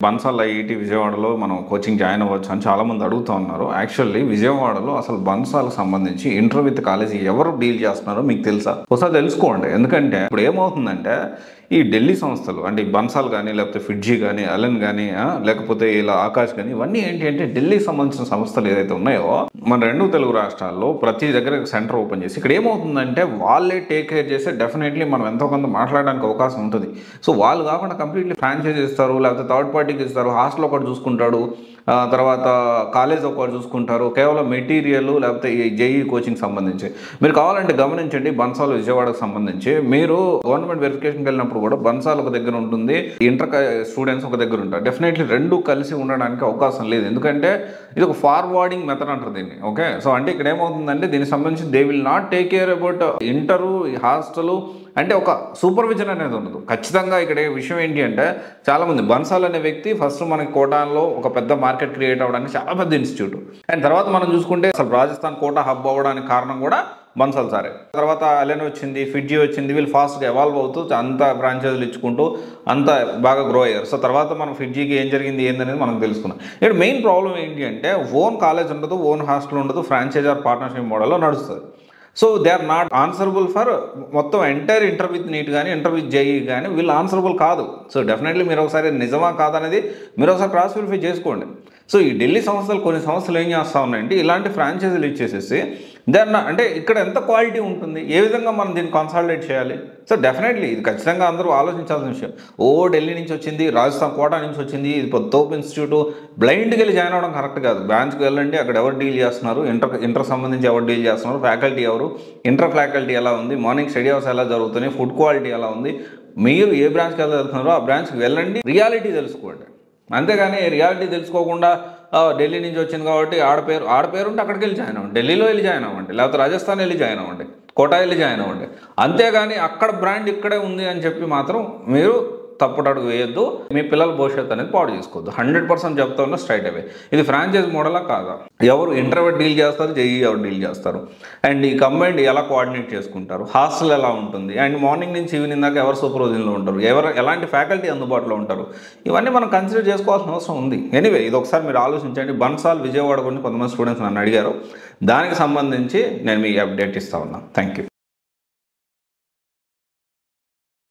Bansal IIT విజయవాడలో మనం coaching join అవ్వచ్చు అని చాలామంది అడుగుతూ ఉన్నారు. యాక్చువల్లీ విజయవాడలో అసలు బన్సాల్కి సంబంధించి ఇంటర్ విత్ కాలేజీ ఎవరు డీల్ చేస్తున్నారో మీకు తెలుసా? ఒకసారి తెలుసుకోండి. ఎందుకంటే ఇప్పుడు ఏమవుతుందంటే ఈ ఢిల్లీ సంస్థలు అంటే ఈ బన్సాల్ కానీ లేకపోతే ఫిడ్జీ కానీ అలెన్ కానీ లేకపోతే ఇలా ఆకాష్ కానీ ఇవన్నీ ఏంటి అంటే ఢిల్లీకి సంబంధించిన సంస్థలు ఏదైతే ఉన్నాయో మన రెండు తెలుగు రాష్ట్రాల్లో ప్రతి దగ్గర సెంటర్ ఓపెన్ చేసి ఇక్కడ ఏమవుతుందంటే వాళ్ళే టేక్ కేర్ చేస్తే డెఫినెట్లీ మనం ఎంతో కొంత మాట్లాడడానికి అవకాశం ఉంటుంది. సో వాళ్ళు కాకుండా కంప్లీట్లీ ఫ్రాంచైజ్ ఇస్తారు, లేకపోతే థర్డ్ పార్టీకి ఇస్తారు, హాస్టల్ ఒకటి చూసుకుంటాడు, తర్వాత కాలేజ్ ఒకటి చూసుకుంటారు, కేవలం మెటీరియల్ లేకపోతే ఈ జేఈ కోచింగ్ సంబంధించి. మీరు కావాలంటే గమనించండి, బన్సాల్ విజయవాడకు సంబంధించి మీరు గవర్నమెంట్ వెరిఫికేషన్కి వెళ్ళినప్పుడు కూడా బన్సాల్ ఒక దగ్గర ఉంటుంది, ఇంటర్ స్టూడెంట్స్ ఒక దగ్గర ఉంటారు. డెఫినెట్లీ రెండు కలిసి ఉండడానికి అవకాశం లేదు. ఎందుకంటే ఇది ఒక ఫార్వర్డింగ్ మెథడ్ అంటారు దీన్ని. ఓకే, సో అంటే ఇక్కడ ఏమవుతుందంటే దీనికి సంబంధించి they will not take care about inter hostel అంటే ఒక సూపర్విజన్ అనేది ఉండదు. ఖచ్చితంగా ఇక్కడ విషయం ఏంటి అంటే చాలామంది బన్సాల్ అనే వ్యక్తి ఫస్ట్ మనకి కోటాలో ఒక పెద్ద మార్కెట్ క్రియేట్ అవ్వడానికి చాలా పెద్ద ఇన్స్టిట్యూట్. అండ్ తర్వాత మనం చూసుకుంటే అసలు రాజస్థాన్ కోటా హబ్ అవ్వడానికి కారణం కూడా బన్సాల్ సారే. తర్వాత అలెన్ వచ్చింది, ఫిడ్జీ వచ్చింది, వీళ్ళు ఫాస్ట్గా ఎవాల్వ్ అవుతూ అంత ఫ్రాంచైజీలు ఇచ్చుకుంటూ అంత బాగా గ్రో అయ్యారు. సో తర్వాత మనం ఫిడ్జీకి ఏం జరిగింది ఏందనేది మనం తెలుసుకున్నాం. ఇక్కడ మెయిన్ ప్రాబ్లం ఏంటి అంటే ఓన్ కాలేజ్ ఉండదు, ఓన్ హాస్టల్ ఉండదు, ఫ్రాంచైజ్ ఆర్ పార్ట్నర్షిప్ మోడల్లో నడుస్తుంది. So they are not answerable for మొత్తం ఎంటైర్ ఇంటర్ విత్ నీట్ కానీ ఇంటర్ విత్ జేఈ కానీ వీళ్ళు ఆన్సరబుల్ కాదు. సో డెఫినెట్లీ మీరు ఒకసారి నిజమా కాదనేది మీరు ఒకసారి క్రాస్ వెరిఫై చేసుకోండి. సో ఈ ఢిల్లీ సంస్థలు కొన్ని సంస్థలు ఏం చేస్తూ ఉన్నాయంటే ఇలాంటి ఫ్రాంచైజీలు ఇచ్చేసేసి దాన్ని అంటే ఇక్కడ ఎంత క్వాలిటీ ఉంటుంది, ఏ విధంగా మనం దీన్ని కన్సాలిడేట్ చేయాలి. సో డెఫినెట్లీ ఇది ఖచ్చితంగా అందరూ ఆలోచించాల్సిన విషయం. ఢిల్లీ నుంచి వచ్చింది, రాజస్థాన్ కోటా నుంచి వచ్చింది, ఇది తోపు ఇన్స్టిట్యూట్, బ్లైండ్కి వెళ్ళి జాయిన్ అవ్వడం కరెక్ట్ కాదు. బ్రాంచ్కి వెళ్ళండి, అక్కడ ఎవరు డీల్ చేస్తున్నారు, ఇంటర్ సంబంధించి ఎవరు డీల్ చేస్తున్నారు, ఫ్యాకల్టీ ఎవరు, ఇంటర్ ఫ్యాకల్టీ ఎలా ఉంది, మార్నింగ్ స్టడీ అవర్స్ ఎలా జరుగుతున్నాయి, ఫుడ్ క్వాలిటీ ఎలా ఉంది, మీరు ఏ బ్రాంచ్కి వెళ్తున్నారో ఆ బ్రాంచ్కి వెళ్ళండి, రియాలిటీ తెలుసుకోండి. అంతేగాని రియాలిటీ తెలుసుకోకుండా ఢిల్లీ నుంచి వచ్చింది కాబట్టి ఆడపేరు ఉంటే అక్కడికి వెళ్ళి జాయిన్ అవ్వండి, ఢిల్లీలో వెళ్ళి జాయిన్ అవ్వండి, లేకపోతే రాజస్థాన్ వెళ్ళి జాయిన్ అవ్వండి, కోటా వెళ్ళి జాయిన్ అవ్వండి. అంతేగాని అక్కడ బ్రాండ్ ఇక్కడే ఉంది అని చెప్పి మాత్రం మీరు తప్పుడు అడుగు వేయొద్దు. మీ పిల్లల భవిష్యత్తు అనేది పాడు చేసుకోవద్దు. 100% చెప్తా ఉన్నా స్ట్రైట్ అవే. ఇది ఫ్రాంచైజ్ మోడలా కాదా, ఎవరు ఇంటర్వ్యూ డీల్ చేస్తారు, జేఈ ఎవరు డీల్ చేస్తారు, అండ్ ఈ కంబైండ్ ఎలా కోఆర్డినేట్ చేసుకుంటారు, హాస్టల్ ఎలా ఉంటుంది, అండ్ మార్నింగ్ నుంచి ఈవినింగ్ దాకా ఎవరు సూపర్విజన్లో ఉంటారు, ఎలాంటి ఫ్యాకల్టీ అందుబాటులో ఉంటారు, ఇవన్నీ మనం కన్సిడర్ చేసుకోవాల్సిన అవసరం ఉంది. ఎనీవే ఇది ఒకసారి మీరు ఆలోచించండి. బన్సాల్ విజయవాడ గురించి కొంతమంది స్టూడెంట్స్ నన్ను అడిగారు, దానికి సంబంధించి నేను మీకు అప్డేట్ ఇస్తా ఉన్నాను. Thank you.